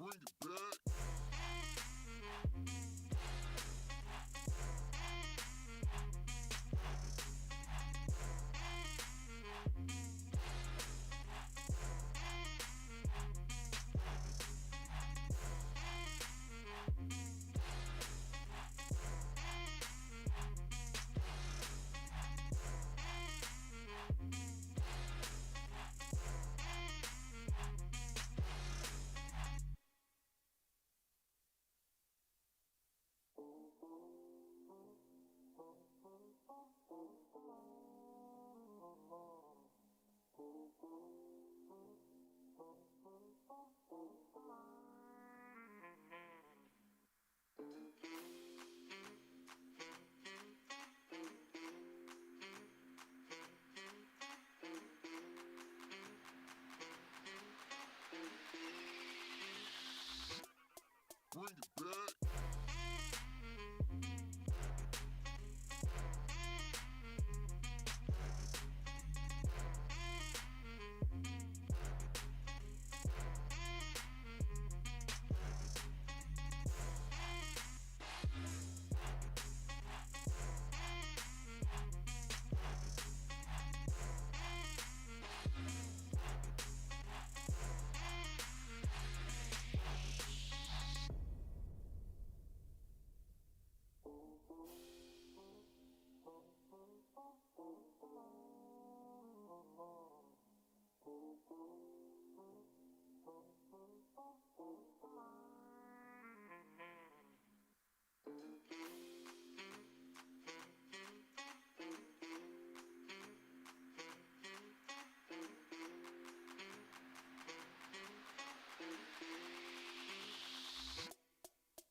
Bring it back. Bring it back.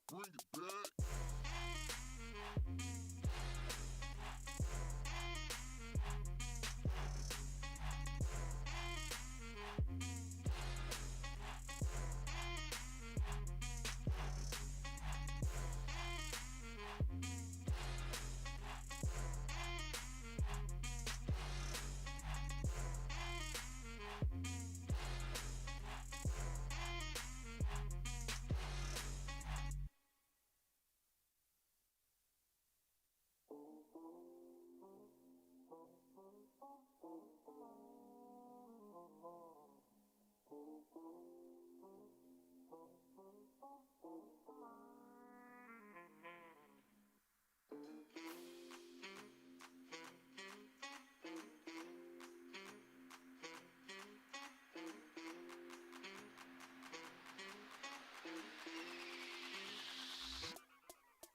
Bring it back.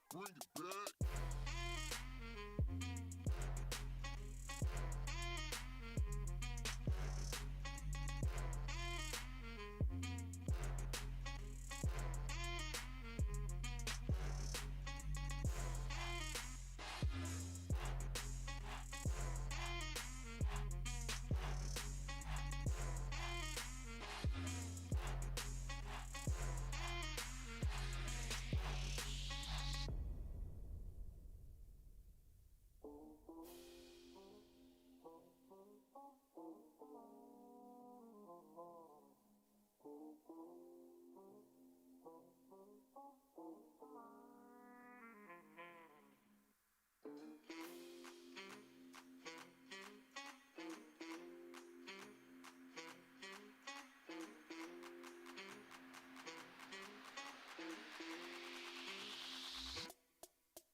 Bring it back.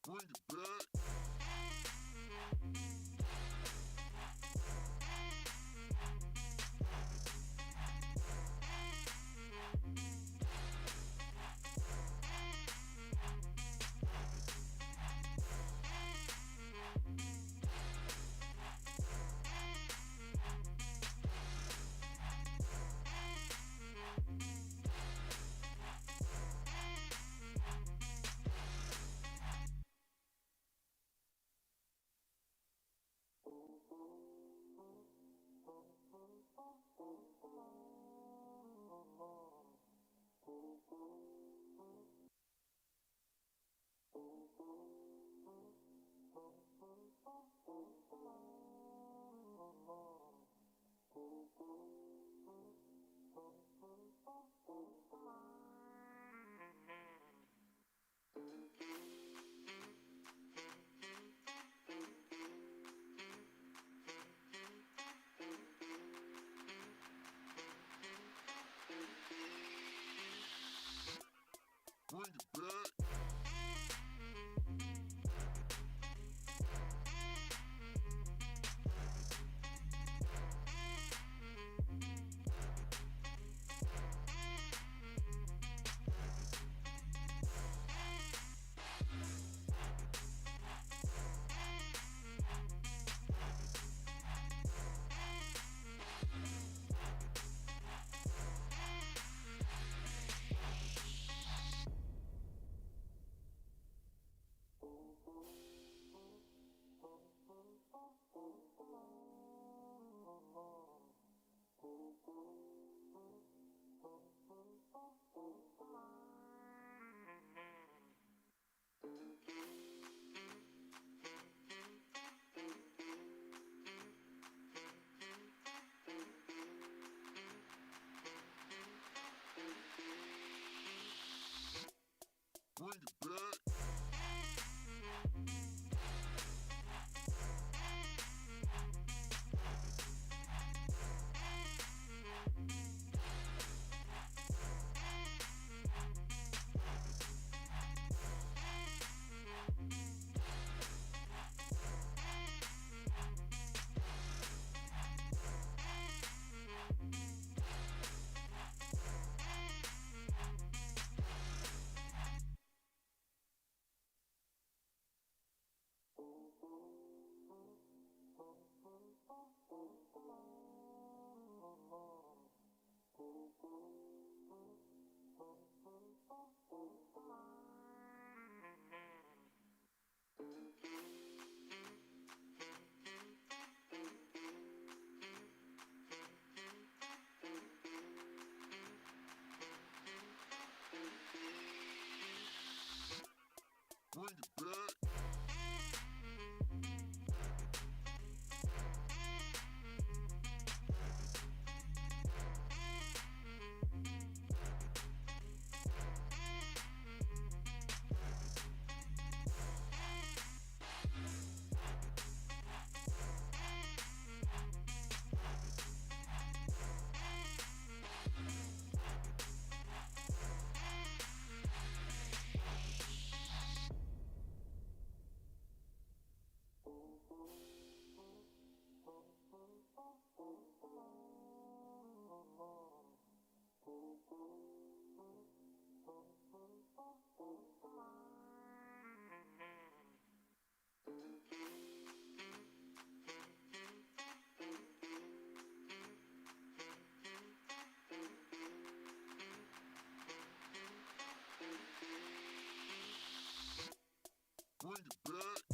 Bring it back. Bring it back. Bring it back.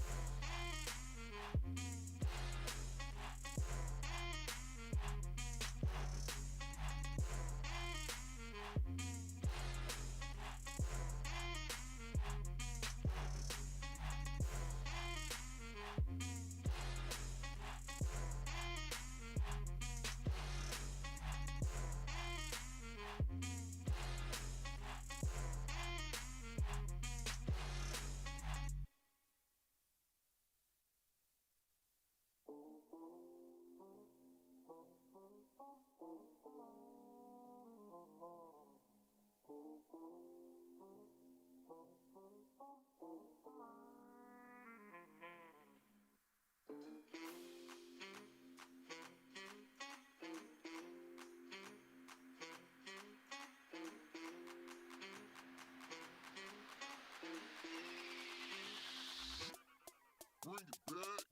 Bring it back.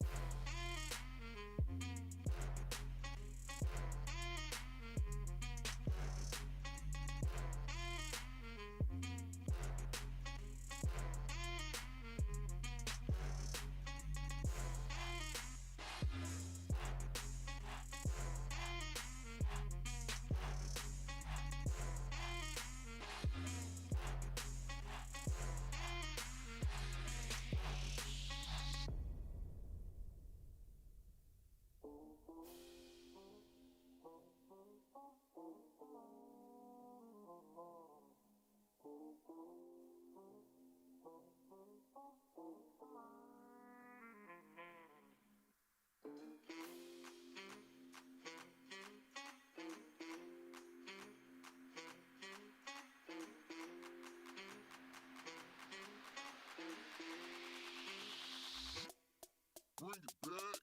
Bring it back.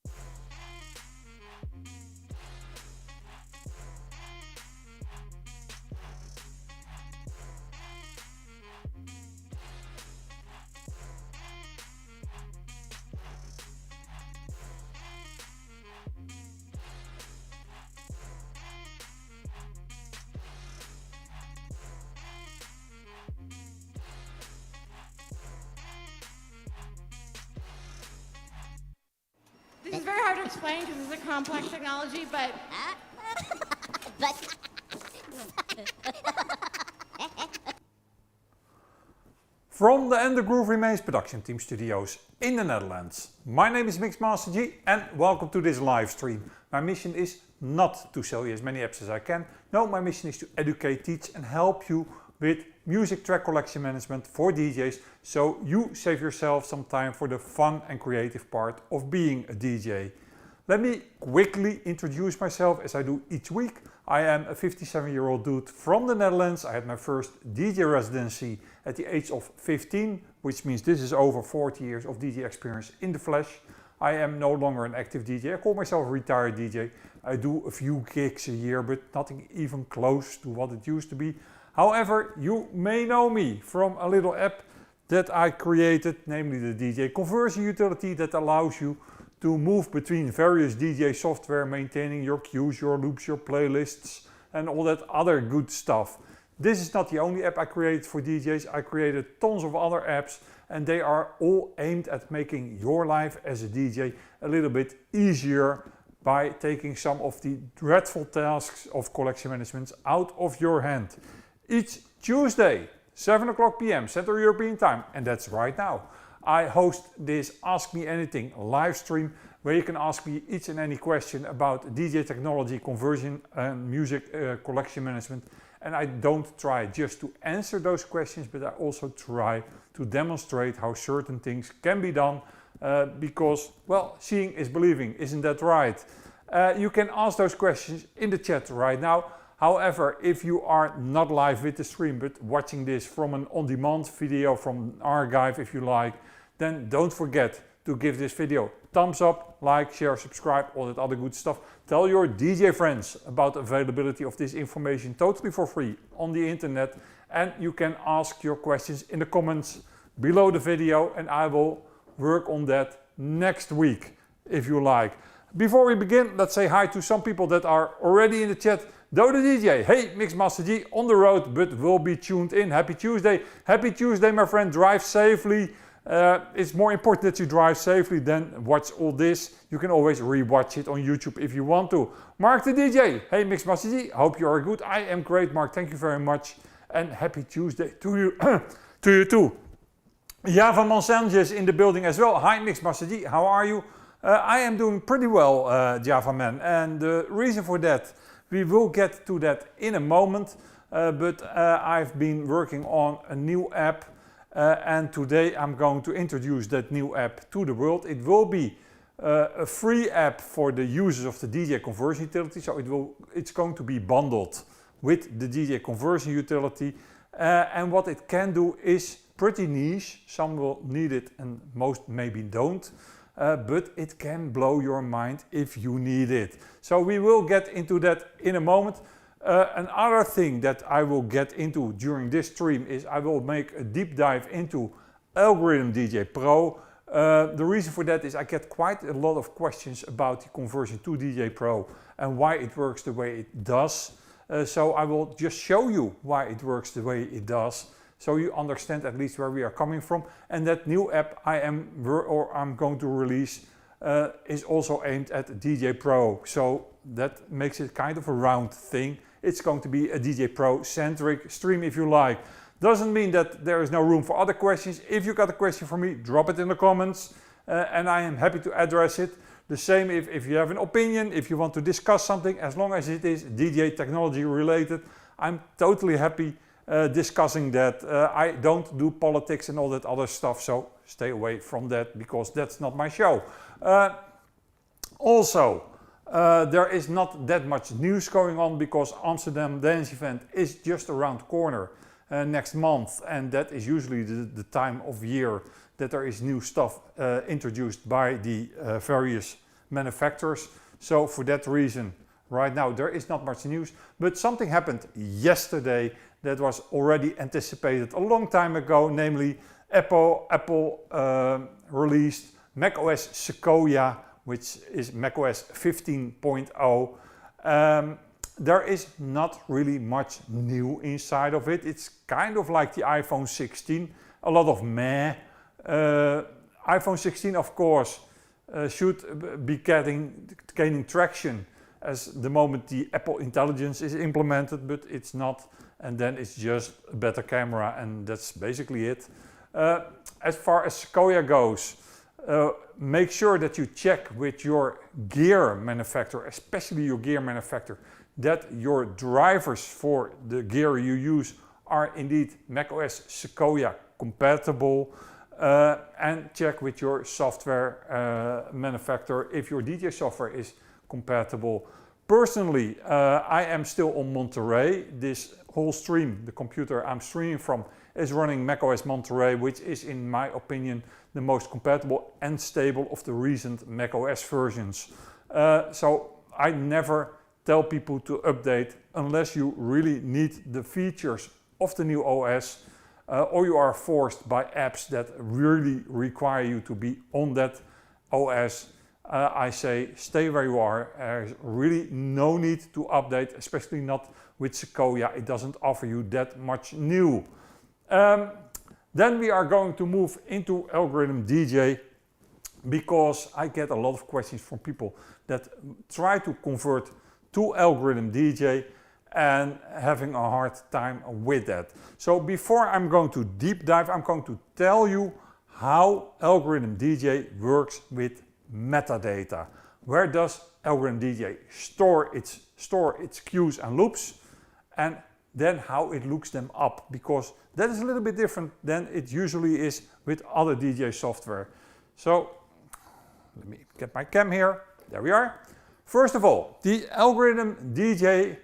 This is very hard to explain because it's a complex technology, but... From the And the Groove Remains production team studios in the Netherlands, my name is 𝗵𝗲𝗿𝗀 and welcome to this live stream. My mission is not to sell you as many apps as I can. No, my mission is to educate, teach and help you with music track collection management for DJs, so you save yourself some time for the fun and creative part of being a DJ. Let me quickly introduce myself as I do each week. I am a 57-year-old dude from the Netherlands. I had my first DJ residency at the age of 15, which means this is over 40 years of DJ experience in the flesh. I am no longer an active DJ. I call myself a retired DJ. I do a few gigs a year, but nothing even close to what it used to be. However, you may know me from a little app that I created, namely the DJ conversion utility that allows you to move between various DJ software, maintaining your cues, your loops, your playlists, and all that other good stuff. This is not the only app I created for DJs. I created tons of other apps, and they are all aimed at making your life as a DJ a little bit easier by taking some of the dreadful tasks of collection management out of your hand. Each Tuesday, 7 o'clock p.m. Central European Time, and that's right now, I host this Ask Me Anything live stream where you can ask me each and any question about DJ technology, conversion and music collection management. And I don't try just to answer those questions, but I also try to demonstrate how certain things can be done because, well, seeing is believing, isn't that right? You can ask those questions in the chat right now. However, if you are not live with the stream but watching this from an on-demand video, from an archive if you like, then don't forget to give this video thumbs up, like, share, subscribe, all that other good stuff. Tell your DJ friends about the availability of this information totally for free on the internet, and you can ask your questions in the comments below the video and I will work on that next week if you like. Before we begin, let's say hi to some people that are already in the chat. Do the DJ, hey, 𝗵𝗲𝗍 on the road, but will be tuned in. Happy Tuesday. Happy Tuesday, my friend. Drive safely. It's more important that you drive safely than watch all this. You can always rewatch it on YouTube if you want to. Mark the DJ, hey, 𝗵𝗲𝗍, hope you are good. I am great, Mark. Thank you very much. And happy Tuesday to you, to you too. Java Monsanges in the building as well. Hi, 𝗵𝗲𝗍, how are you? I am doing pretty well, Java man. And the reason for that, we will get to that in a moment, but I've been working on a new app and today I'm going to introduce that new app to the world. It will be a free app for the users of the DJ conversion utility, so it's going to be bundled with the DJ conversion utility, and what it can do is pretty niche. Some will need it and most maybe don't. But it can blow your mind if you need it. So we will get into that in a moment. Another thing that I will get into during this stream is I will make a deep dive into Algorithm DJ Pro. The reason for that is I get quite a lot of questions about the conversion to DJ Pro and why it works the way it does. So I will just show you why it works the way it does, so you understand at least where we are coming from. And that new app I'm going to release is also aimed at DJ Pro. So that makes it kind of a round thing. It's going to be a DJ Pro centric stream if you like. Doesn't mean that there is no room for other questions. If you got a question for me, drop it in the comments and I am happy to address it. The same if you have an opinion, if you want to discuss something, as long as it is DJ technology related, I'm totally happy discussing that. I don't do politics and all that other stuff, so stay away from that because that's not my show. Also, there is not that much news going on because Amsterdam Dance Event is just around the corner next month, and that is usually the time of year that there is new stuff introduced by the various manufacturers. So for that reason, right now there is not much news, but something happened yesterday that was already anticipated a long time ago, namely Apple released macOS Sequoia, which is macOS 15.0. There is not really much new inside of it. It's kind of like the iPhone 16, a lot of meh. iPhone 16, of course, should be gaining traction as the moment the Apple Intelligence is implemented, but it's not, and then it's just a better camera, and that's basically it. As far as Sequoia goes, make sure that you check with your gear manufacturer, especially your gear manufacturer, that your drivers for the gear you use are indeed macOS Sequoia compatible, and check with your software manufacturer if your DJ software is compatible. Personally, I am still on Monterey. This whole stream, the computer I'm streaming from, is running macOS Monterey, which is in my opinion the most compatible and stable of the recent macOS versions. So I never tell people to update unless you really need the features of the new OS, or you are forced by apps that really require you to be on that OS. I say stay where you are. There's really no need to update, especially not with Sequoia. It doesn't offer you that much new. Then we are going to move into Algorithm DJ, because I get a lot of questions from people that try to convert to Algorithm DJ and having a hard time with that. So before I'm going to deep dive, I'm going to tell you how Algorithm DJ works with metadata. Where does Algorithm DJ store its cues and loops, and then how it looks them up, because that is a little bit different than it usually is with other DJ software. So let me get my cam here. There we are. First of all, the Algorithm DJ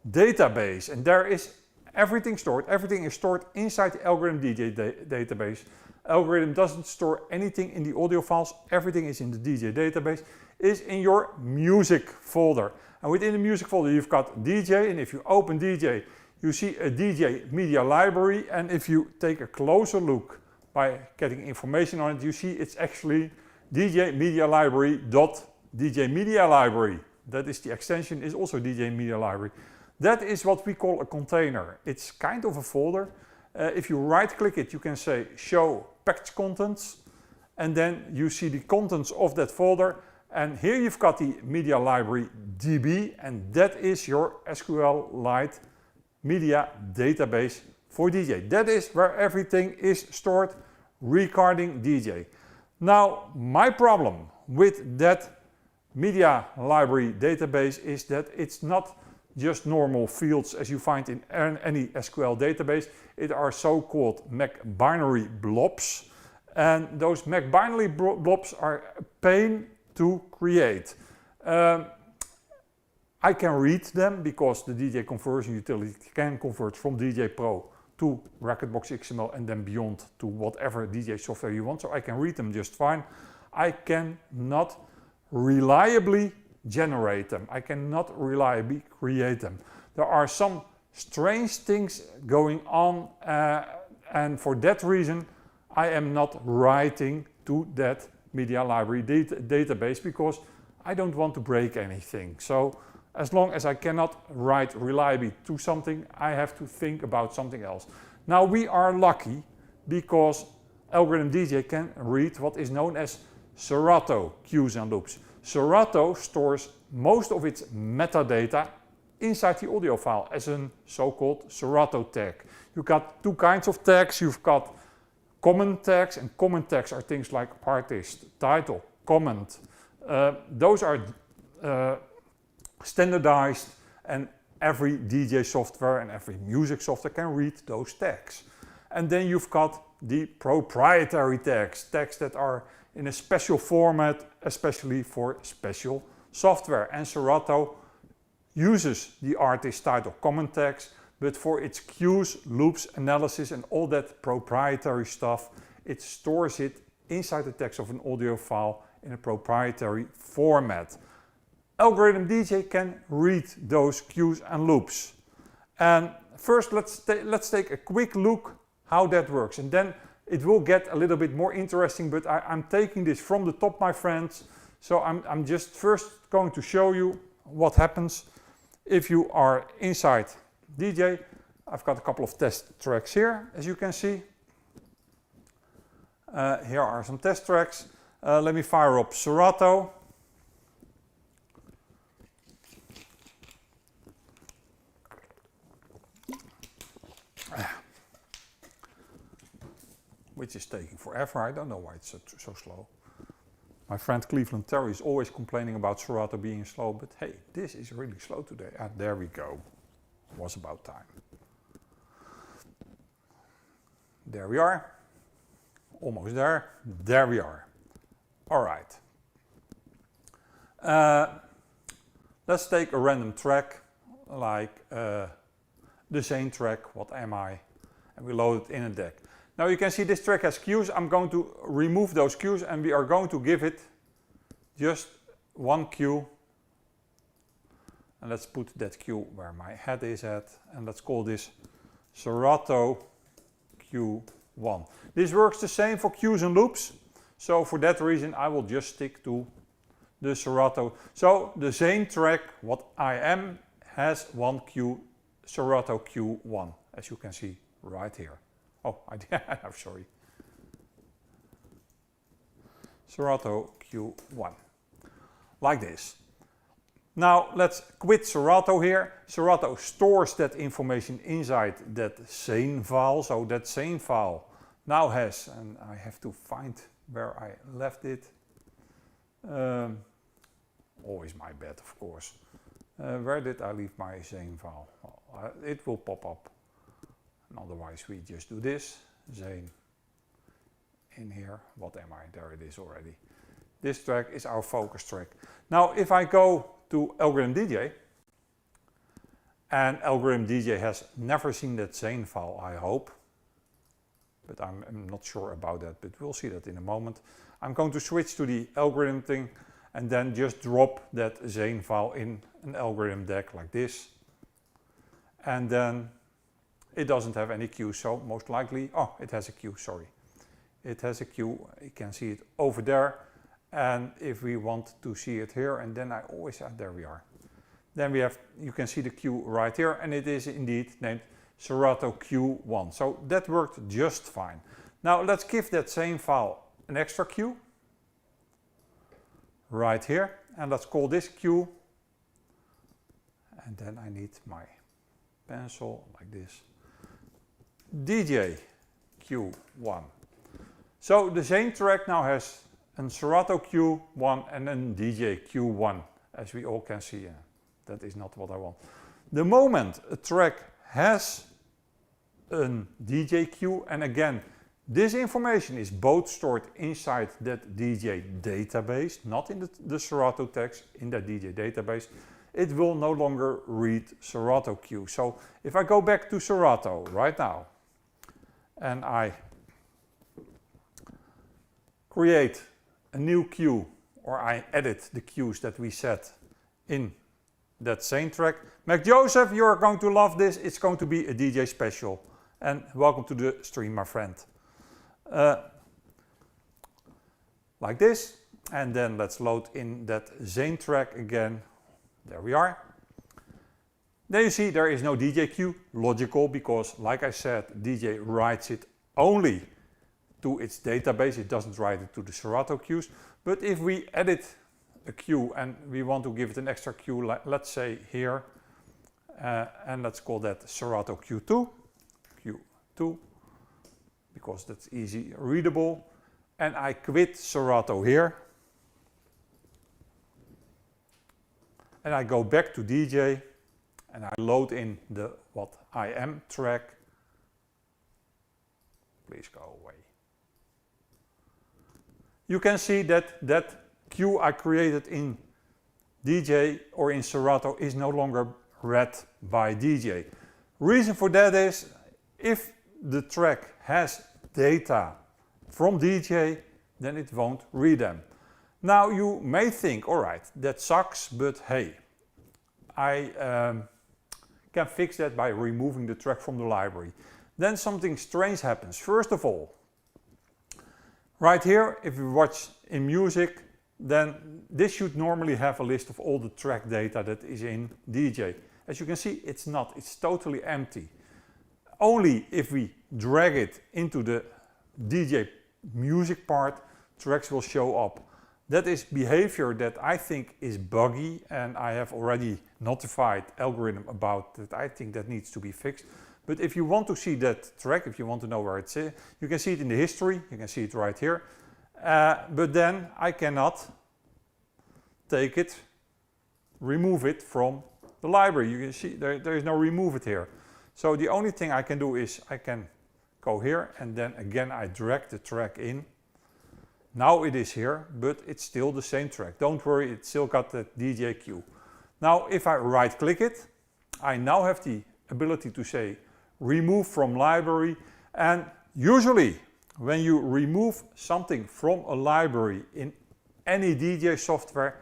database, and there is everything stored. Everything is stored inside the Algorithm DJ database. Algorithm doesn't store anything in the audio files. Everything is in the DJ database, is in your music folder. And within the music folder you've got DJ, and if you open DJ, you see a DJ media library, and if you take a closer look by getting information on it, you see it's actually DJ media library dot DJ media library. That is the extension, is also DJ media library. That is what we call a container. It's kind of a folder. If you right click it, you can say show package contents, and then you see the contents of that folder. And here you've got the media library DB, and that is your SQLite media database for DJ. That is where everything is stored regarding DJ. Now, my problem with that media library database is that it's not just normal fields as you find in any SQL database. It are so-called macBinary blobs, and those macBinary blobs are a pain to create. I can read them because the DJ conversion utility can convert from DJ Pro to Rekordbox XML and then beyond to whatever DJ software you want, so I can read them just fine. I cannot reliably generate them. I cannot reliably create them. There are some strange things going on, and for that reason I am not writing to that media library database, because I don't want to break anything. So as long as I cannot write reliably to something, I have to think about something else. Now we are lucky because Algorithm DJ can read what is known as Serato cues and loops. Serato stores most of its metadata inside the audio file as a so-called Serato tag. You've got two kinds of tags. You've got common tags, and common tags are things like artist, title, comment. Those are standardized, and every DJ software and every music software can read those tags. And then you've got the proprietary tags, tags that are in a special format, especially for special software. And Serato uses the artist, title, comment tags, but for its cues, loops, analysis and all that proprietary stuff, it stores it inside the text of an audio file in a proprietary format. Algorithm DJ can read those cues and loops. And first let's take a quick look how that works, and then it will get a little bit more interesting, but I'm taking this from the top, my friends. So I'm just first going to show you what happens if you are inside DJ. I've got a couple of test tracks here, as you can see. Here are some test tracks. Let me fire up Serato. Which is taking forever. I don't know why it's so slow. My friend Cleveland Terry is always complaining about Serato being slow, but hey, this is really slow today. Ah, there we go. Was about time. there we are. Almost there. There we are. All right. Let's take a random track like the 𝗀𝗃𝗀𝗀 track, what am I? And we load it in a deck. Now you can see this track has cues. I'm going to remove those cues and we are going to give it just one cue. And let's put that cue where my head is at. And let's call this Serato Q1. This works the same for cues and loops. So for that reason I will just stick to the Serato. So the 𝗀𝗃𝗀𝗀 track, what I am, has one cue, Serato Q1, as you can see right here. Oh, I'm sorry. Serato Q1, like this. Now let's quit Serato here. Serato stores that information inside that 𝗀 file. So that 𝗀 file now has, and I have to find where I left it. Always my bad, of course. Where did I leave my 𝗀 file? Well, it will pop up. And otherwise we just do this, 𝗀 in here. What am I? There it is already. This track is our focus track. Now if I go to Algorithm DJ, and Algorithm DJ has never seen that 𝗀 file, I hope. But I'm not sure about that, but we'll see that in a moment. I'm going to switch to the algorithm thing and then just drop that 𝗀 file in an algorithm deck like this. And then it doesn't have any cue, so most likely, oh, it has a cue, sorry. It has a cue, you can see it over there. And if we want to see it here, and then I always, there we are. Then we have, you can see the cue right here, and it is indeed named Serato Q1. So that worked just fine. Now let's give that 𝗀 file an extra cue. Right here, and let's call this cue. And then I need my pencil like this. DJCU1. So the 𝗀 track now has a Serato Q1 and a DJCU1, as we all can see. That is not what I want. The moment a track has a DJCU, and again, this information is both stored inside that DJ database, not in the Serato text, in that DJ database, it will no longer read Serato cue. So if I go back to Serato right now, and I create a new cue, or I edit the cues that we set in that 𝗀 track. 𝗵𝗲𝗀, you're going to love this. It's going to be a DJ special. And welcome to the stream, my friend. Like this. And then let's load in that 𝗀 track again. There we are. Then you see there is no DJ cue. Logical, because like I said, DJ writes it only to its database. It doesn't write it to the Serato cues. But if we edit a cue and we want to give it an extra cue, let's say here, and let's call that Serato Q2, because that's easy readable, and I quit Serato here, and I go back to DJ, and I load in the what I am track. Please go away. You can see that that cue I created in DJ or in Serato is no longer read by DJ. Reason for that is, if the track has data from DJ, then it won't read them. Now you may think, alright, that sucks, but hey, I can fix that by removing the track from the library. Then something strange happens. First of all, right here, if you watch in music, then this should normally have a list of all the track data that is in DJ. As you can see, it's not, it's totally empty. Only if we drag it into the DJ music part, tracks will show up. That is behavior that I think is buggy, and I have already notified Algorithm about that. I think that needs to be fixed. But if you want to see that track, if you want to know where it's at, you can see it in the history, you can see it right here. But then I cannot take it, remove it from the library. You can see there is no remove it here. So the only thing I can do is I can go here, and then again I drag the track in. Now it is here, but it's still the same track. Don't worry, it's still got the DJCU. Now if I right click it, I now have the ability to say remove from library, and usually when you remove something from a library in any DJ software,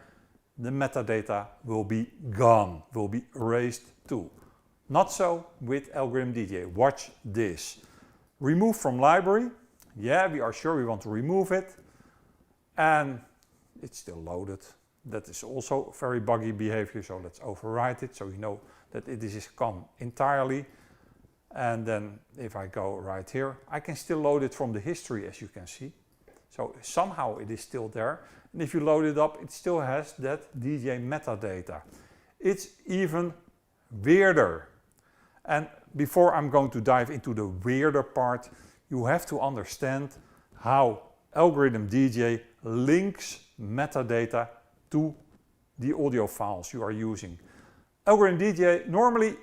the metadata will be gone, will be erased too. Not so with Algorithm DJ. Watch this. Remove from library. Yeah, we are sure we want to remove it. And it's still loaded. That is also very buggy behavior, so let's overwrite it so you know that it is gone entirely. And then if I go right here, I can still load it from the history, as you can see. So somehow it is still there. And if you load it up, it still has that DJ metadata. It's even weirder. And before I'm going to dive into the weirder part, you have to understand how Algorithm DJ links metadata to the audio files you are using. Algorithm DJ, normally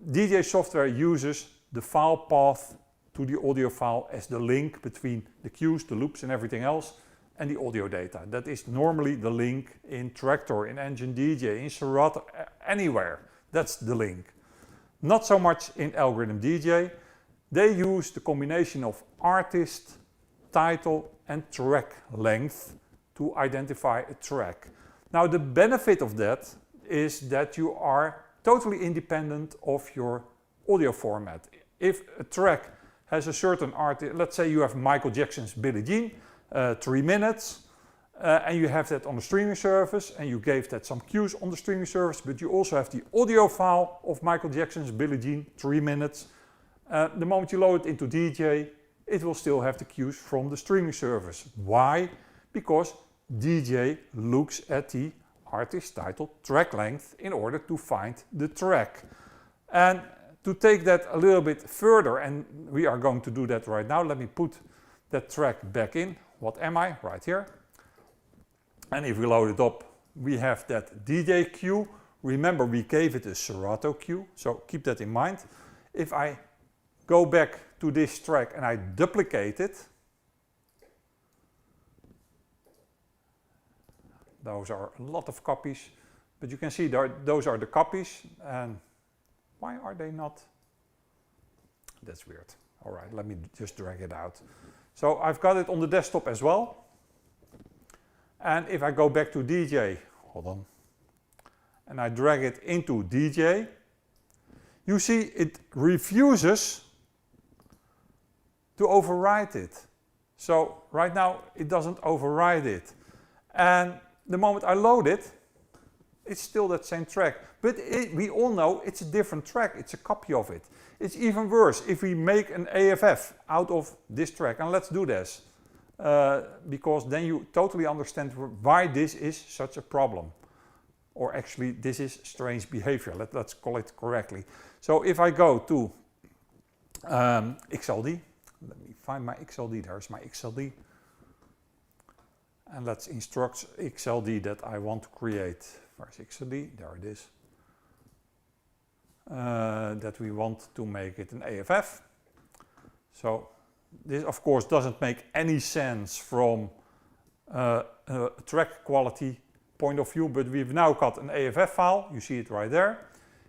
DJ software uses the file path to the audio file as the link between the cues, the loops and everything else and the audio data. That is normally the link in Traktor, in Engine DJ, in Serato, anywhere. That's the link. Not so much in Algorithm DJ. They use the combination of artist, title and track length to identify a track. Now the benefit of that is that you are totally independent of your audio format. If a track has a certain artist, let's say you have Michael Jackson's Billie Jean, 3 minutes, and you have that on the streaming service, and you gave that some cues on the streaming service, but you also have the audio file of Michael Jackson's Billie Jean, 3 minutes. The moment you load it into DJ, it will still have the cues from the streaming service. Why? Because DJ looks at the artist title track length in order to find the track. And to take that a little bit further, and we are going to do that right now, let me put that track back in. What am I? Right here. And if we load it up, we have that DJ cue. Remember, we gave it a Serato cue, so keep that in mind. If I go back to this track and I duplicate it, those are a lot of copies, but you can see those are the copies. And why are they not? That's weird. All right, let me just drag it out. So I've got it on the desktop as well. And if I go back to DJ, hold on, and I drag it into DJ, you see it refuses to override it. So right now it doesn't override it. And the moment I load it, it's still that same track. But we all know it's a different track, it's a copy of it. It's even worse if we make an AFF out of this track. And let's do this, because then you totally understand why this is such a problem. Or actually, this is strange behavior, let's call it correctly. So if I go to 𝗀𝗃, let me find my 𝗀𝗃, there's my 𝗀𝗃. And let's instruct 𝗀𝗃 that I want to create. Where's 𝗀𝗃? There it is. That we want to make it an AFF. So this of course doesn't make any sense from a track quality point of view, but we've now got an AFF file. You see it right there.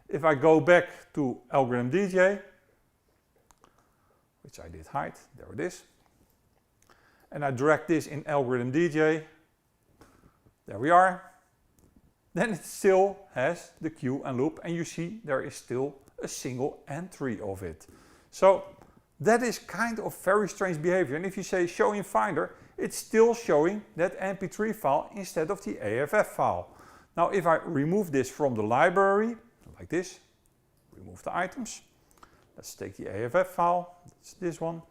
If I go back to Algorithm DJ, which I did hide, there it is. And I drag this in Algorithm DJ, there we are. Then it still has the cue and loop, and you see there is still a single entry of it. So that is kind of very strange behavior. And if you say show in Finder, it's still showing that MP3 file instead of the AFF file. Now if I remove this from the library, like this, remove the items. Let's take the AFF file, that's this one.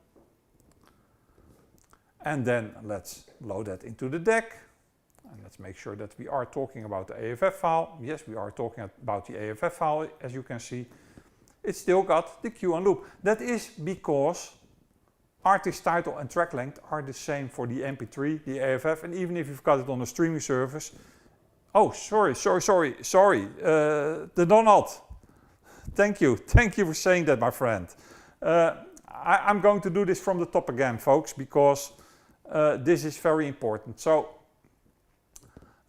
And then let's load that into the deck. And let's make sure that we are talking about the AFF file. Yes, we are talking about the AFF file, as you can see. It's still got the cue and loop. That is because artist title and track length are the same for the MP3, the AFF, and even if you've got it on a streaming service. Oh, sorry, the Donald. Thank you for saying that, my friend. I'm going to do this from the top again, folks, because this is very important. So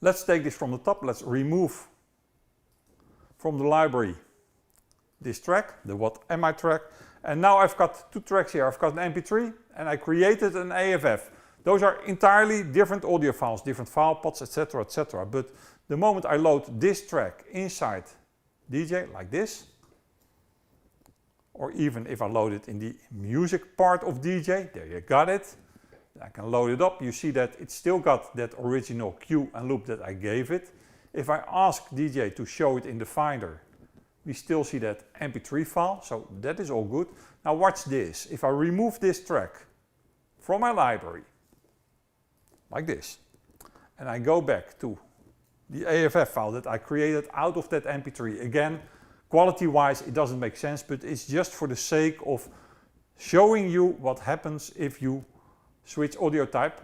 let's take this from the top. Let's remove from the library this track, the what am I track. And now I've got two tracks here. I've got an MP3 and I created an AFF. Those are entirely different audio files, different file paths, etc., etc. But the moment I load this track inside DJ like this, or even if I load it in the music part of DJ, there you got it. I can load it up. You see that it's still got that original cue and loop that I gave it. If I ask DJ to show it in the Finder, we still see that MP3 file, so that is all good. Now watch this. If I remove this track from my library, like this, and I go back to the AFF file that I created out of that MP3, again, quality-wise it doesn't make sense, but it's just for the sake of showing you what happens if you switch audio type.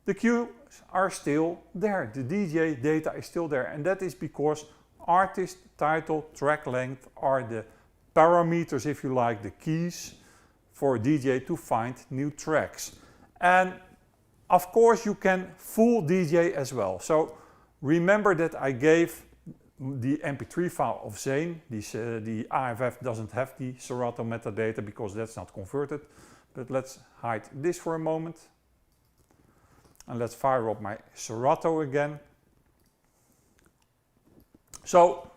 The cues are still there, the DJ data is still there, and that is because artist, title, track length are the parameters, if you like, the keys for DJ to find new tracks. And of course you can full DJ as well. So remember that I gave the MP3 file of 𝗀𝗃, the AFF doesn't have the Serato metadata because that's not converted. But let's hide this for a moment. And let's fire up my Serato again. So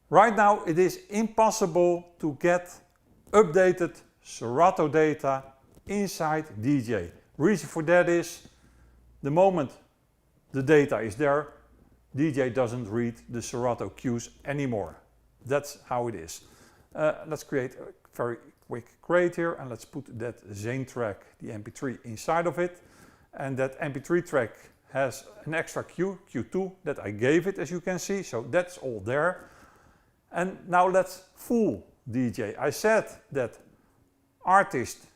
right now it is impossible to get updated Serato data inside DJ. Reason for that is the moment the data is there, DJ doesn't read the Serato cues anymore. That's how it is. Let's create a very quick create here and let's put that 𝗀𝗃 track, the MP3, inside of it. And that MP3 track has an extra cue, Q2, that I gave it, as you can see. So that's all there. And now let's full DJ. I said that artist,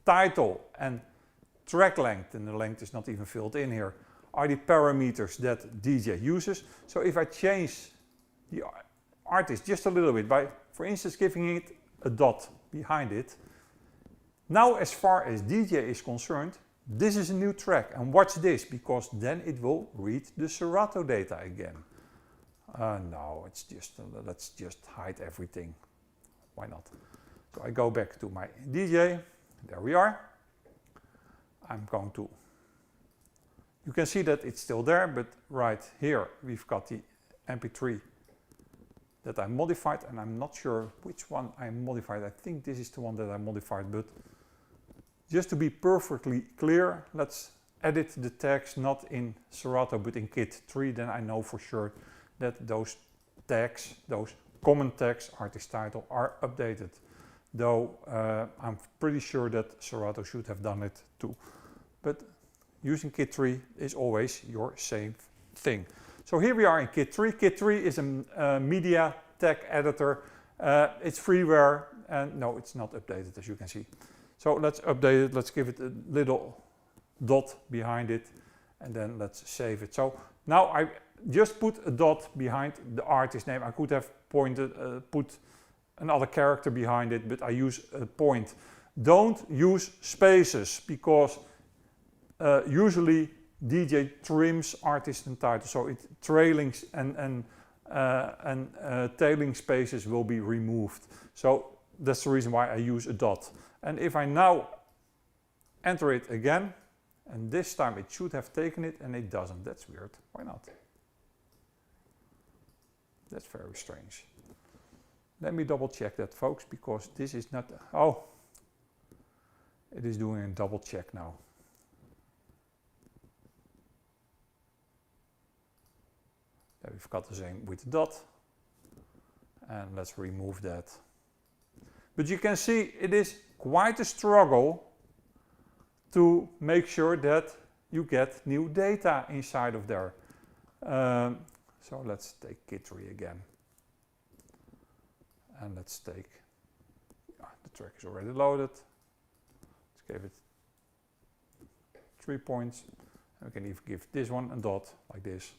title and track length, and the length is not even filled in here, are the parameters that DJ uses. So if I change the artist just a little bit by, for instance, giving it a dot behind it, now as far as DJ is concerned, this is a new track, and watch this, because then it will read the Serato data again. No, it's just, let's just hide everything. Why not? So I go back to my DJ, there we are. I'm going to, you can see that it's still there, but right here we've got the MP3 that I modified, and I'm not sure which one I modified. I think this is the one that I modified, but just to be perfectly clear, let's edit the tags not in Serato but in Kit3, then I know for sure that those tags, those common tags, artist title, are updated. Though I'm pretty sure that Serato should have done it too. But using Kit3 is always your same thing. So here we are in Kit3. Kit3 is a media tag editor. It's freeware, and no, it's not updated, as you can see. So let's update it, let's give it a little dot behind it, and then let's save it. So now I just put a dot behind the artist name. I could have put another character behind it, but I use a point. Don't use spaces, because usually DJ trims artist and title, so it trailing and tailing spaces will be removed. So that's the reason why I use a dot. And if I now enter it again, and this time it should have taken it and it doesn't, that's weird. Why not? That's very strange. Let me double check that, folks, because this is not, oh, it is doing a double check now. There we've got the same with the dot, and let's remove that. But you can see it is quite a struggle to make sure that you get new data inside of there. So let's take Kit3 again. And let's take, the track is already loaded. Let's give it 3 points. We can even give this one a dot like this.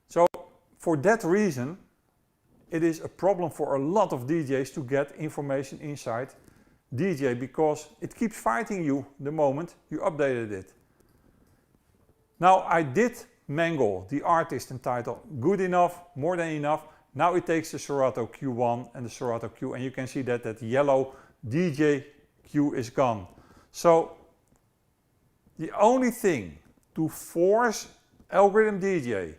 So for that reason, it is a problem for a lot of DJs to get information inside djay because it keeps fighting you the moment you updated it. Now I did mangle the artist entitled good enough, more than enough. Now it takes the Serato Q1 and the Serato Q, and you can see that that yellow DJCU is gone. So the only thing to force algorithm DJ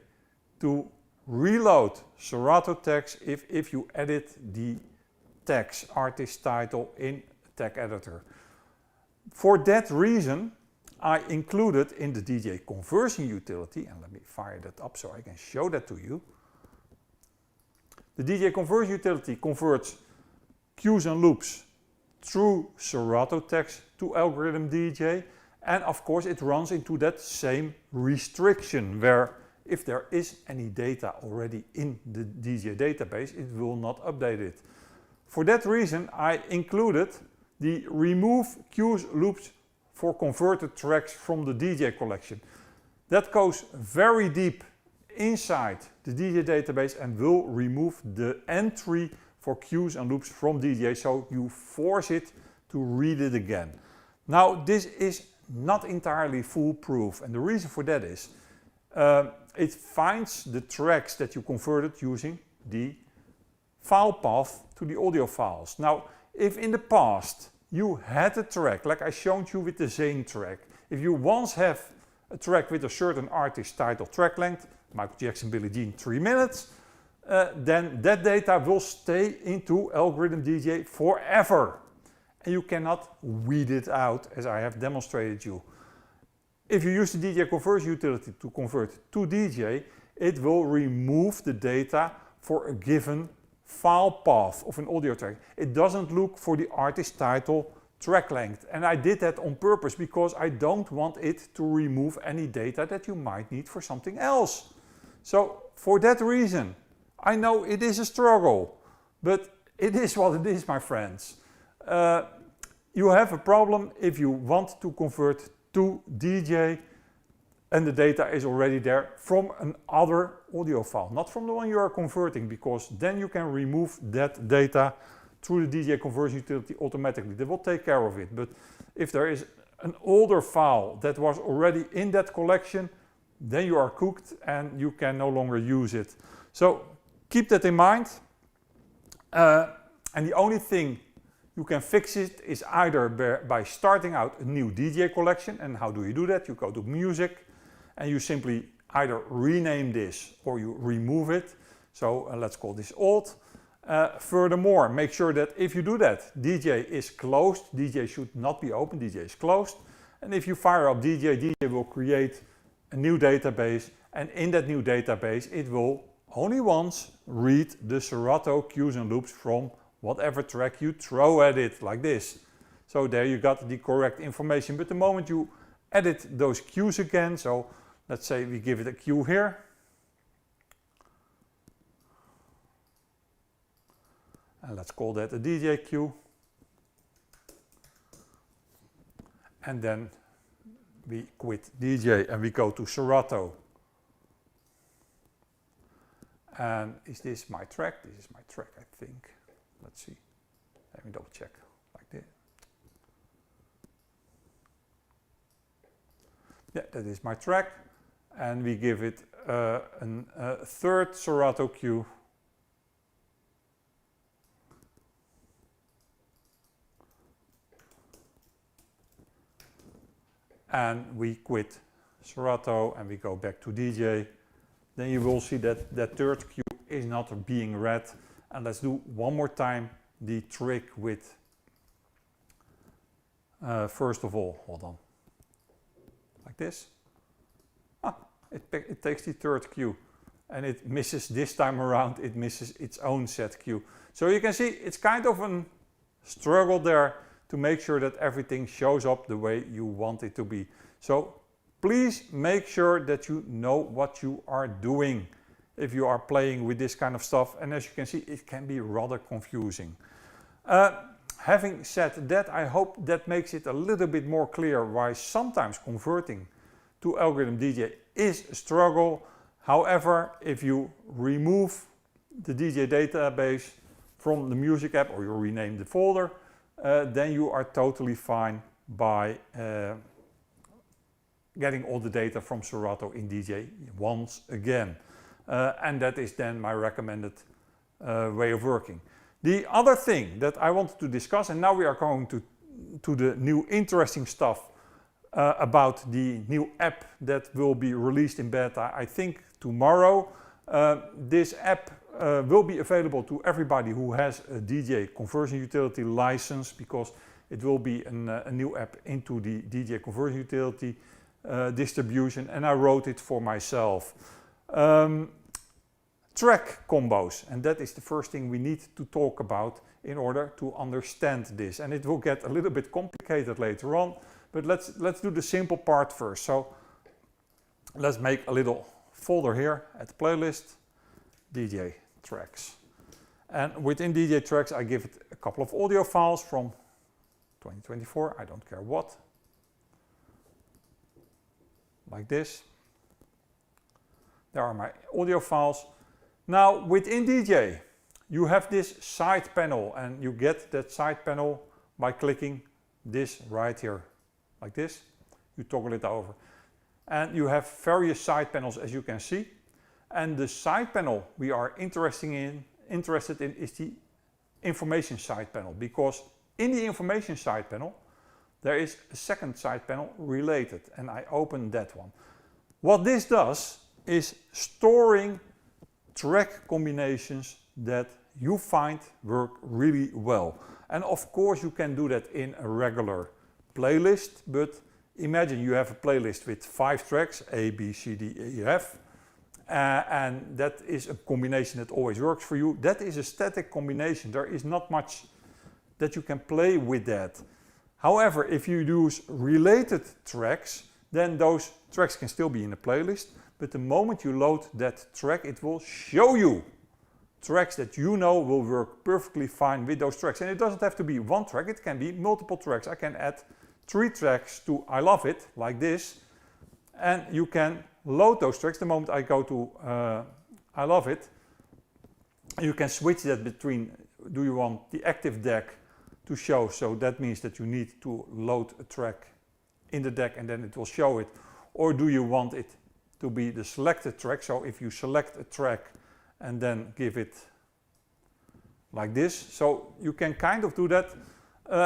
to reload Serato tags if you edit the tags artist title in tag editor. For that reason, I included in the DJ conversion utility, and let me fire that up so I can show that to you. The DJ conversion utility converts cues and loops through Serato tags to algorithm DJ, and of course it runs into that same restriction where if there is any data already in the DJ database, it will not update it. For that reason, I included the remove cues loops for converted tracks from the DJ collection. That goes very deep inside the DJ database and will remove the entry for cues and loops from DJ, so you force it to read it again. Now this is not entirely foolproof, and the reason for that is it finds the tracks that you converted using the file path to the audio files. Now if in the past you had a track, like I showed you with the Zayn track, if you once have a track with a certain artist title track length, Michael Jackson, Billie Jean, 3 minutes, then that data will stay into algorithm DJ forever. And you cannot weed it out, as I have demonstrated you. If you use the DJ conversion utility to convert to DJ, it will remove the data for a given file path of an audio track. It doesn't look for the artist title track length, and I did that on purpose because I don't want it to remove any data that you might need for something else. So for that reason, I know it is a struggle, but it is what it is, my friends. You have a problem if you want to convert to DJ and the data is already there from another audio file, not from the one you are converting, because then you can remove that data through the DJ conversion utility automatically. They will take care of it. But if there is an older file that was already in that collection, then you are cooked and you can no longer use it. So keep that in mind. And the only thing you can fix it is either by starting out a new DJ collection. And how do you do that? You go to music and you simply either rename this or you remove it. So let's call this old. Furthermore, make sure that if you do that, DJ is closed. DJ should not be open, DJ is closed. And if you fire up DJ, DJ will create a new database. And in that new database, it will only once read the Serato cues and loops from whatever track you throw at it, like this. So there you got the correct information. But the moment you edit those cues again, so let's say we give it a cue here. And let's call that a DJ cue. And then we quit DJ and we go to Serato. And is this my track? This is my track, I think. Let's see. Let me double check like this. Yeah, that is my track. And we give it a third Serato cue. And we quit Serato and we go back to DJ. Then you will see that that third cue is not being read. And let's do one more time the trick with, first of all, hold on, like this. It takes the third cue and it misses this time around, it misses its own set cue. So you can see it's kind of a struggle there to make sure that everything shows up the way you want it to be. So please make sure that you know what you are doing if you are playing with this kind of stuff. And as you can see, it can be rather confusing. Having said that, I hope that makes it a little bit more clear why sometimes converting to algorithm DJ is a struggle. However, if you remove the DJ database from the music app, or you rename the folder, then you are totally fine by getting all the data from Serato in DJ once again. And that is then my recommended way of working. The other thing that I wanted to discuss, and now we are going to the new interesting stuff about the new app that will be released in beta, I think tomorrow. This app will be available to everybody who has a DJ conversion utility license, because it will be a new app into the DJ conversion utility distribution, and I wrote it for myself. Track combos, and that is the first thing we need to talk about in order to understand this, and it will get a little bit complicated later on, but let's do the simple part first. So let's make a little folder here at playlist, DJ tracks, and within DJ tracks I give it a couple of audio files from 2024, I don't care what, like this. There are my audio files. Now within DJ you have this side panel, and you get that side panel by clicking this right here, like this. You toggle it over. And you have various side panels, as you can see. And the side panel we are interested in is the information side panel, because in the information side panel there is a second side panel related, and I open that one. What this does is storing track combinations that you find work really well. And of course you can do that in a regular playlist, but imagine you have a playlist with 5 tracks, A, B, C, D, E, F, and that is a combination that always works for you. That is a static combination. There is not much that you can play with that. However, if you use related tracks, then those tracks can still be in a playlist, but the moment you load that track, it will show you tracks that you know will work perfectly fine with those tracks. And it doesn't have to be one track, it can be multiple tracks. I can add 3 tracks to I Love It, like this, and you can load those tracks. The moment I go to I Love It, you can switch that between, do you want the active deck to show, so that means that you need to load a track in the deck and then it will show it, or do you want it to be the selected track? So if you select a track and then give it like this, so you can kind of do that.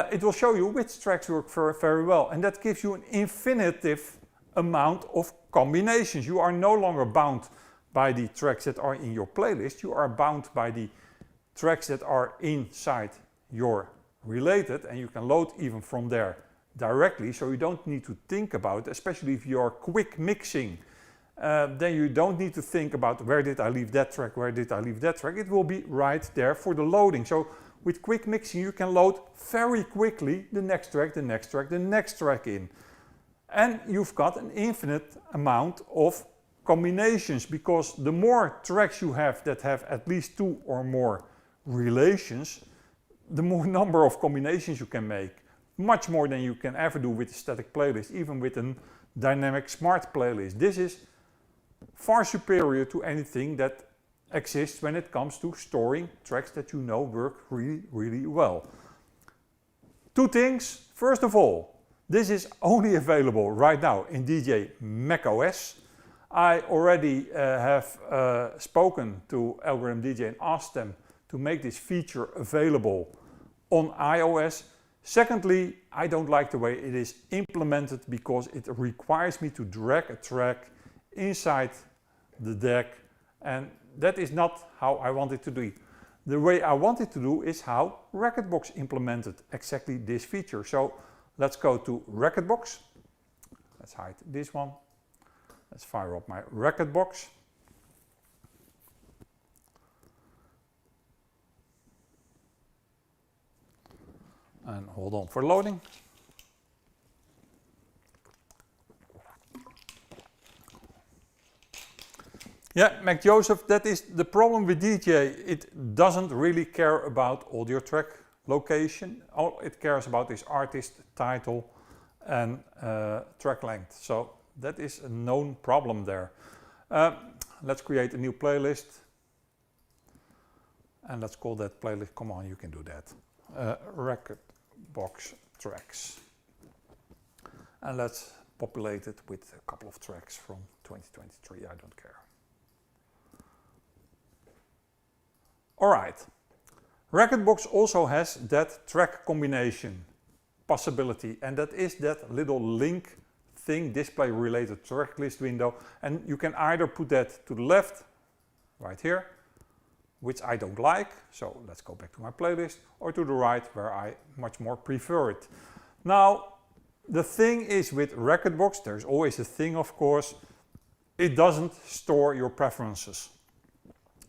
It will show you which tracks work very well, and that gives you an infinitive amount of combinations. You are no longer bound by the tracks that are in your playlist, you are bound by the tracks that are inside your related, and you can load even from there directly, so you don't need to think about it, especially if you're quick mixing. Then you don't need to think about where did I leave that track, where did I leave that track. It will be right there for the loading. So with quick mixing you can load very quickly the next track, the next track, the next track in. And you've got an infinite amount of combinations, because the more tracks you have that have at least 2 or more relations, the more number of combinations you can make. Much more than you can ever do with a static playlist, even with a dynamic smart playlist. This is far superior to anything that exists when it comes to storing tracks that you know work really, really well. 2 things. First of all, this is only available right now in DJ macOS. I already have spoken to 𝗹𝗶𝗀 and asked them to make this feature available on iOS. Secondly, I don't like the way it is implemented, because it requires me to drag a track inside the deck, and that is not how I want it to do. The way I want it to do is how Rekordbox implemented exactly this feature. So let's go to Rekordbox. Let's hide this one. Let's fire up my Rekordbox. And hold on for loading. Yeah, 𝗵𝗲𝗀, that is the problem with DJ. It doesn't really care about audio track location. All it cares about is artist, title, and track length. So that is a known problem there. Let's create a new playlist. And let's call that playlist. Come on, you can do that. Rekordbox tracks. And let's populate it with a couple of tracks from 2023. I don't care. Alright. Rekordbox also has that track combination possibility, and that is that little link thing, display related track list window, and you can either put that to the left, right here, which I don't like, so let's go back to my playlist, or to the right, where I much more prefer it. Now, the thing is with Rekordbox, there's always a thing, of course, it doesn't store your preferences.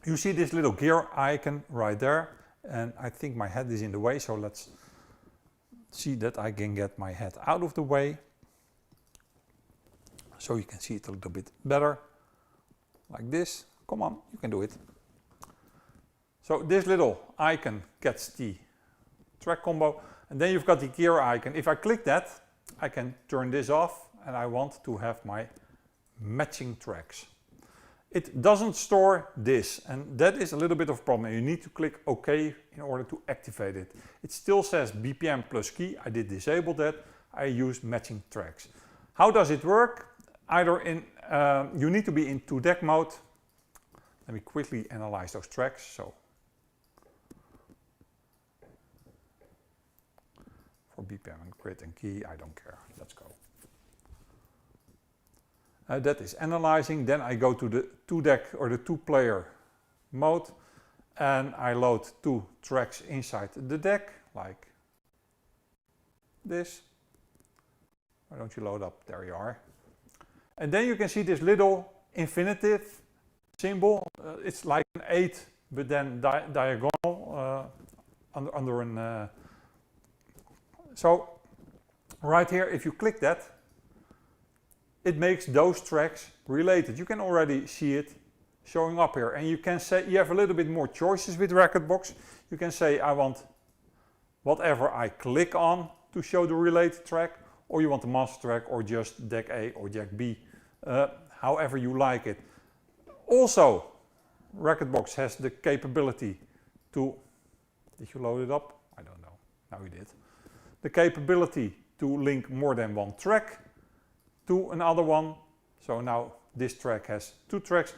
You see this little gear icon right there, and I think my head is in the way, so let's see that I can get my head out of the way, so you can see it a little bit better, like this. Come on, you can do it. So this little icon gets the track combo, and then you've got the gear icon. If I click that, I can turn this off, and I want to have my matching tracks. It doesn't store this, and that is a little bit of a problem. You need to click OK in order to activate it. It still says BPM plus key. I did disable that. I use matching tracks. How does it work? Either in, you need to be in 2-deck mode. Let me quickly analyze those tracks. So for BPM and grid and key, I don't care. Let's go. That is analyzing. Then I go to the 2-deck or the 2-player mode, and I load 2 tracks inside the deck, like this. Why don't you load up? There you are. And then you can see this little infinitive symbol. It's like an 8, but then diagonal under an. So right here, if you click that, it makes those tracks related. You can already see it showing up here, and you can say you have a little bit more choices with Rekordbox. You can say I want whatever I click on to show the related track, or you want the master track, or just deck A or deck B, however you like it. Also, Rekordbox has the capability to, did you load it up? I don't know, now you did. The capability to link more than one track to another one. So now this track has 2 tracks,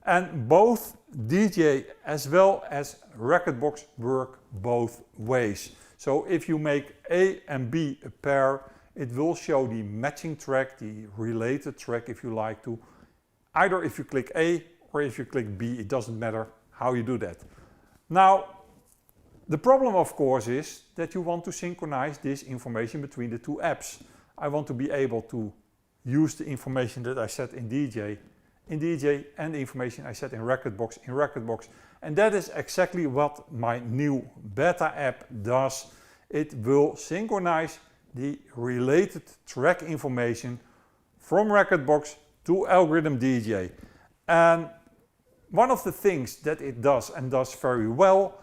and both DJ as well as Rekordbox work both ways. So if you make A and B a pair, it will show the matching track, the related track if you like to. Either if you click A or if you click B, it doesn't matter how you do that. Now, the problem of course is that you want to synchronize this information between the 2 apps. I want to be able to use the information that I set in DJ and the information I set in Rekordbox. And that is exactly what my new beta app does. It will synchronize the related track information from Rekordbox to Algorithm DJ. And one of the things that it does, and does very well,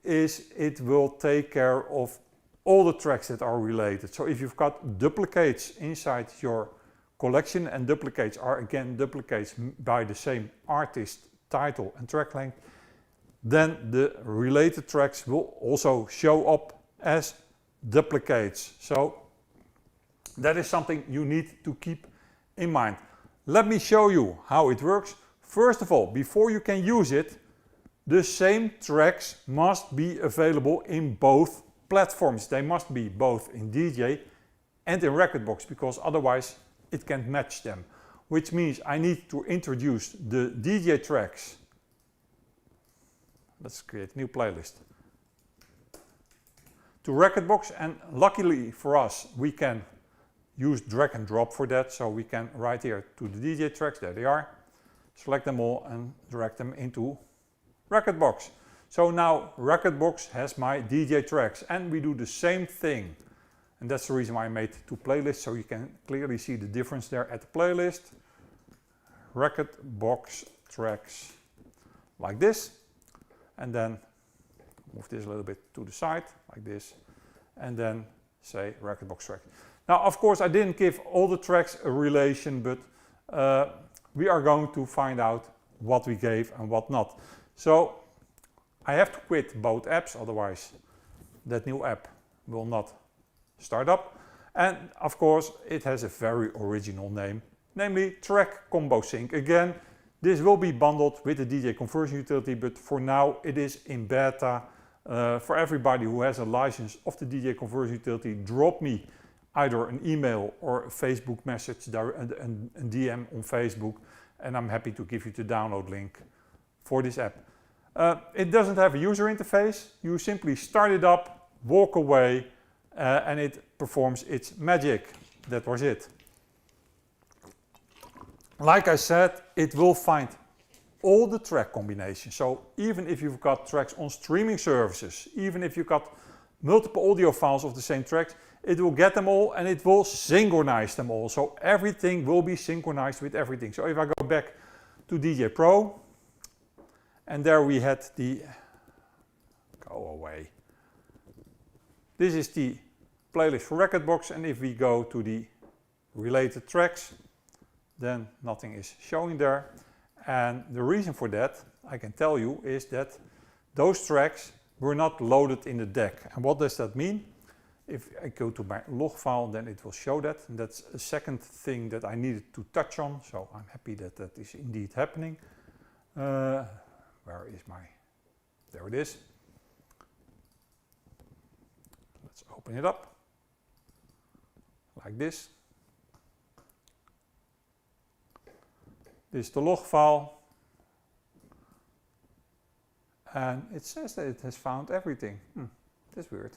is it will take care of all the tracks that are related. So if you've got duplicates inside your collection, and duplicates are again duplicates by the same artist, title and track length, then the related tracks will also show up as duplicates. So that is something you need to keep in mind. Let me show you how it works. First of all, before you can use it, the same tracks must be available in both platforms. They must be both in DJ and in Rekordbox, because otherwise it can't match them. Which means I need to introduce the DJ tracks. Let's create a new playlist. To Rekordbox, and luckily for us, we can use drag and drop for that. So we can right here to the DJ tracks, there they are. Select them all and drag them into Rekordbox. So now Rekordbox has my DJ tracks, and we do the same thing. And that's the reason why I made 2 playlists, so you can clearly see the difference there at the playlist. Rekordbox tracks like this, and then move this a little bit to the side like this, and then say Rekordbox track. Now of course I didn't give all the tracks a relation, but we are going to find out what we gave and what not. So I have to quit both apps, otherwise that new app will not start up. And of course it has a very original name, namely Track Combo Sync. Again, this will be bundled with the DJ conversion utility, but for now it is in beta. For everybody who has a license of the DJ conversion utility, drop me either an email or a Facebook message, a DM on Facebook, and I'm happy to give you the download link for this app. It doesn't have a user interface. You simply start it up, walk away, and it performs its magic. That was it. Like I said, it will find all the track combinations. So even if you've got tracks on streaming services, even if you've got multiple audio files of the same tracks, it will get them all and it will synchronize them all. So everything will be synchronized with everything. So if I go back to DJ Pro, and there we had the, go away. This is the playlist for Rekordbox, and if we go to the related tracks, then nothing is showing there. And the reason for that, I can tell you, is that those tracks were not loaded in the deck. And what does that mean? If I go to my log file, then it will show that. And that's a second thing that I needed to touch on. So I'm happy that that is indeed happening. Where is my, there it is. Let's open it up like this. This is the log file, and it says that it has found everything. That's weird.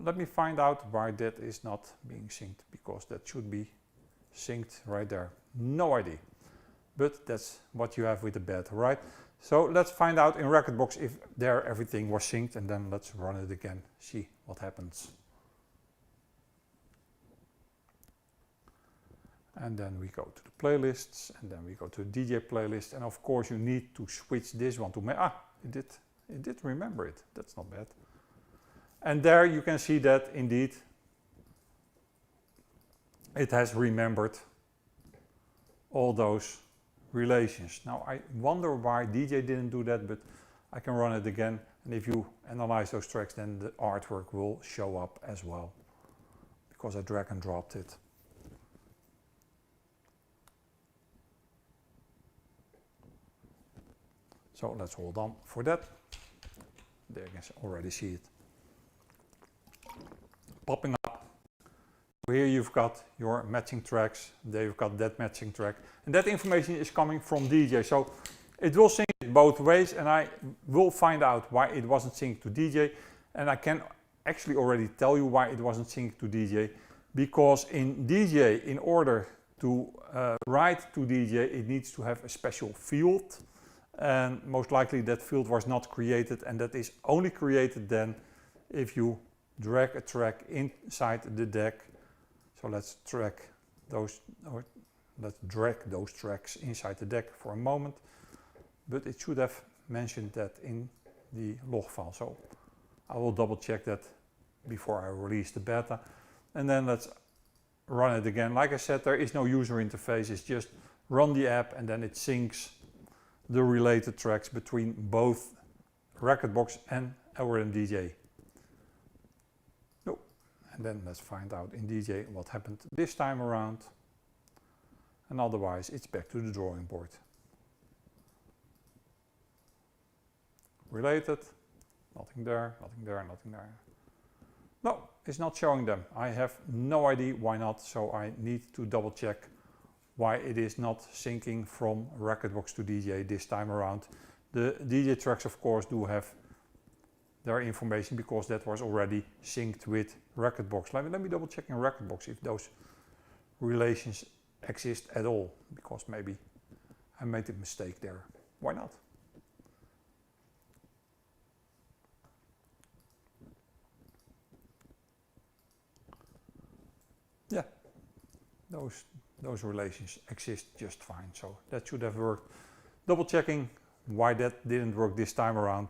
Let me find out why that is not being synced, because that should be synced right there. No idea, but that's what you have with the beta, right? So let's find out in Rekordbox if there everything was synced, and then let's run it again, see what happens. And then we go to the playlists, and then we go to the DJ playlist, and of course you need to switch this one to it did remember it. That's not bad. And there you can see that indeed it has remembered all those relations. Now I wonder why DJ didn't do that, but I can run it again, and if you analyze those tracks, then the artwork will show up as well, because I drag and dropped it. So let's hold on for that. There you can already see it popping up. Here you've got your matching tracks, there you've got that matching track, and that information is coming from DJ. So it will sync it both ways, and I will find out why it wasn't synced to DJ, and I can actually already tell you why it wasn't synced to DJ, because in DJ, in order to write to DJ, it needs to have a special field. And most likely that field was not created, and that is only created then if you drag a track inside the deck. So let's drag those tracks inside the deck for a moment, but it should have mentioned that in the log file. So I will double check that before I release the beta, and then let's run it again. Like I said, there is no user interface, it's just run the app and then it syncs the related tracks between both Rekordbox and algorithm DJ. No. And then let's find out in DJ what happened this time around, and otherwise it's back to the drawing board. Related, nothing there, nothing there, nothing there. No, it's not showing them. I have no idea why not, so I need to double check why it is not syncing from Rekordbox to DJ this time around. The DJ tracks of course do have their information, because that was already synced with Rekordbox. Let me double check in Rekordbox if those relations exist at all, because maybe I made a mistake there. Why not? Yeah, those relations exist just fine, so that should have worked. Double checking why that didn't work this time around.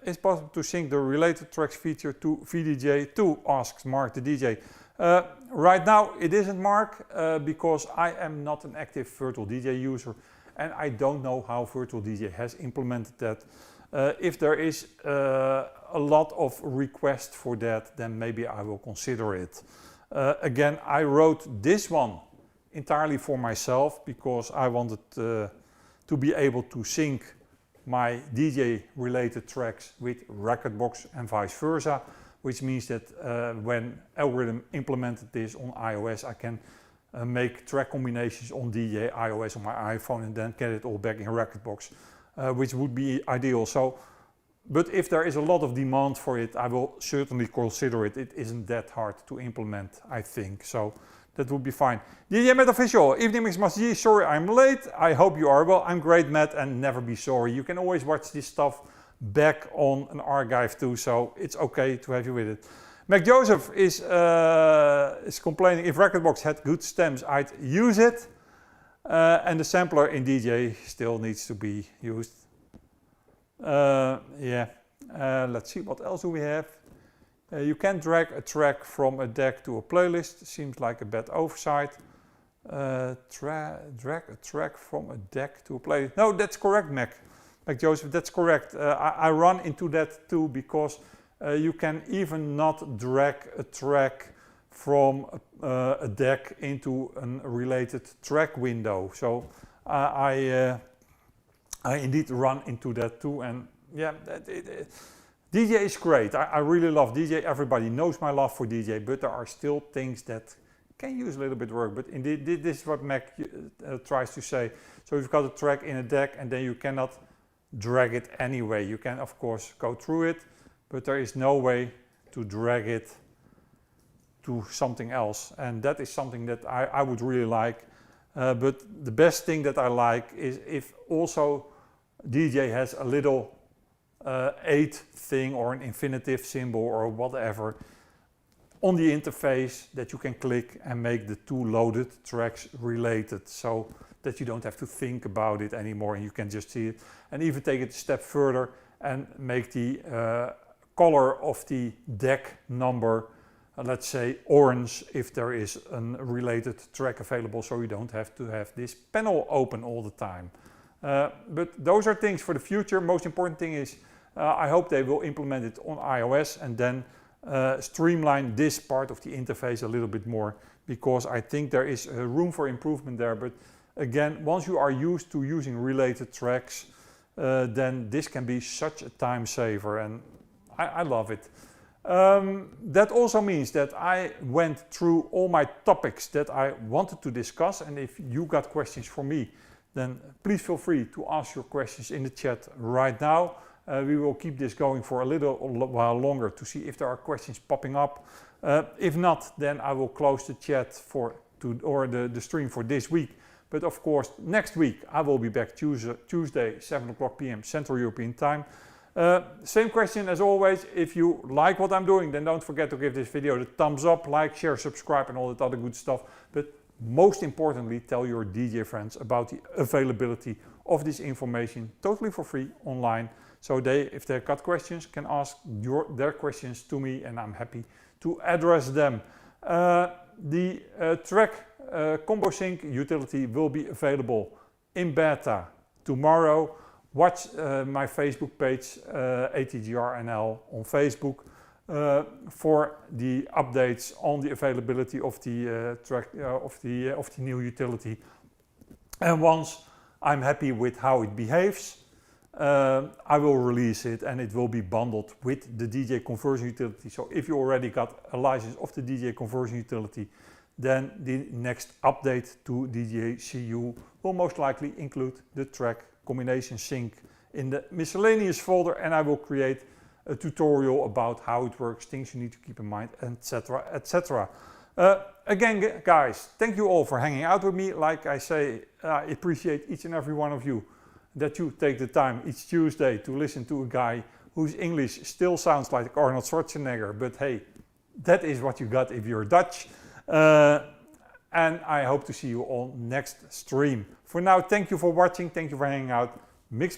It's possible to sync the related tracks feature to VDJ too, asks Mark the DJ. Right now it isn't, Mark, because I am not an active virtual DJ user, and I don't know how Virtual DJ has implemented that. If there is a lot of requests for that, then maybe I will consider it. Again, I wrote this one entirely for myself because I wanted to be able to sync my DJ related tracks with Rekordbox and vice versa, which means that when Algorithm implemented this on iOS, I can make track combinations on DJ iOS on my iPhone and then get it all back in Rekordbox, which would be ideal. So, but if there is a lot of demand for it, I will certainly consider it. It isn't that hard to implement, I think. So that would be fine. DJ 𝗵𝗲𝗿𝗀, evening mix master G. Sorry I'm late. I hope you are well. I'm great, Matt, and never be sorry. You can always watch this stuff back on an archive too, so it's okay to have you with it. 𝗵𝗲𝗿𝗀 is complaining, if Rekordbox had good stems, I'd use it. And the sampler in DJ still needs to be used. Let's see, what else do we have? You can drag a track from a deck to a playlist. Seems like a bad oversight. Drag a track from a deck to a playlist. No, that's correct, 𝗵𝗲𝗿𝗀, that's correct. I run into that too because you can even not drag a track from a deck into a related track window. So I indeed run into that too, and yeah, DJ is great. I really love DJ. Everybody knows my love for DJ, but there are still things that can use a little bit of work. But indeed, this is what 𝗵 tries to say. So you've got a track in a deck and then you cannot drag it anyway. You can of course go through it, but there is no way to drag it to something else, and that is something that I would really like. But the best thing that I like is if also DJ has a little 8 thing or an infinitive symbol or whatever on the interface that you can click and make the two loaded tracks related, so that you don't have to think about it anymore and you can just see it. And even take it a step further and make the color of the deck number, let's say orange, if there is a related track available, so you don't have to have this panel open all the time. But those are things for the future. Most important thing is I hope they will implement it on iOS and then streamline this part of the interface a little bit more, because I think there is room for improvement there. But again, once you are used to using related tracks, then this can be such a time saver, and I love it. That also means that I went through all my topics that I wanted to discuss, and if you got questions for me, then please feel free to ask your questions in the chat right now. We will keep this going for a little while longer to see if there are questions popping up. If not, then I will close the chat or the stream for this week. But of course, next week I will be back Tuesday, 7 p.m. Central European Time. Same question as always. If you like what I'm doing, then don't forget to give this video the thumbs up, like, share, subscribe, and all that other good stuff. But most importantly, tell your DJ friends about the availability of this information totally for free online. So they, if they've got questions, can ask their questions to me, and I'm happy to address them. The track combo sync utility will be available in beta tomorrow. Watch my Facebook page, ATGR NL on Facebook, for the updates on the availability of the of the new utility. And once I'm happy with how it behaves, I will release it, and it will be bundled with the DJ conversion utility. So if you already got a license of the DJ conversion utility, then the next update to DJCU will most likely include the track combination sync in the miscellaneous folder, and I will create a tutorial about how it works, things you need to keep in mind, etc, etc. Again, guys, thank you all for hanging out with me. Like I say, I appreciate each and every one of you that you take the time each Tuesday to listen to a guy whose English still sounds like Arnold Schwarzenegger, but hey, that is what you got if you're Dutch. And I hope to see you on next stream. For now, thank you for watching, thank you for hanging out. Mix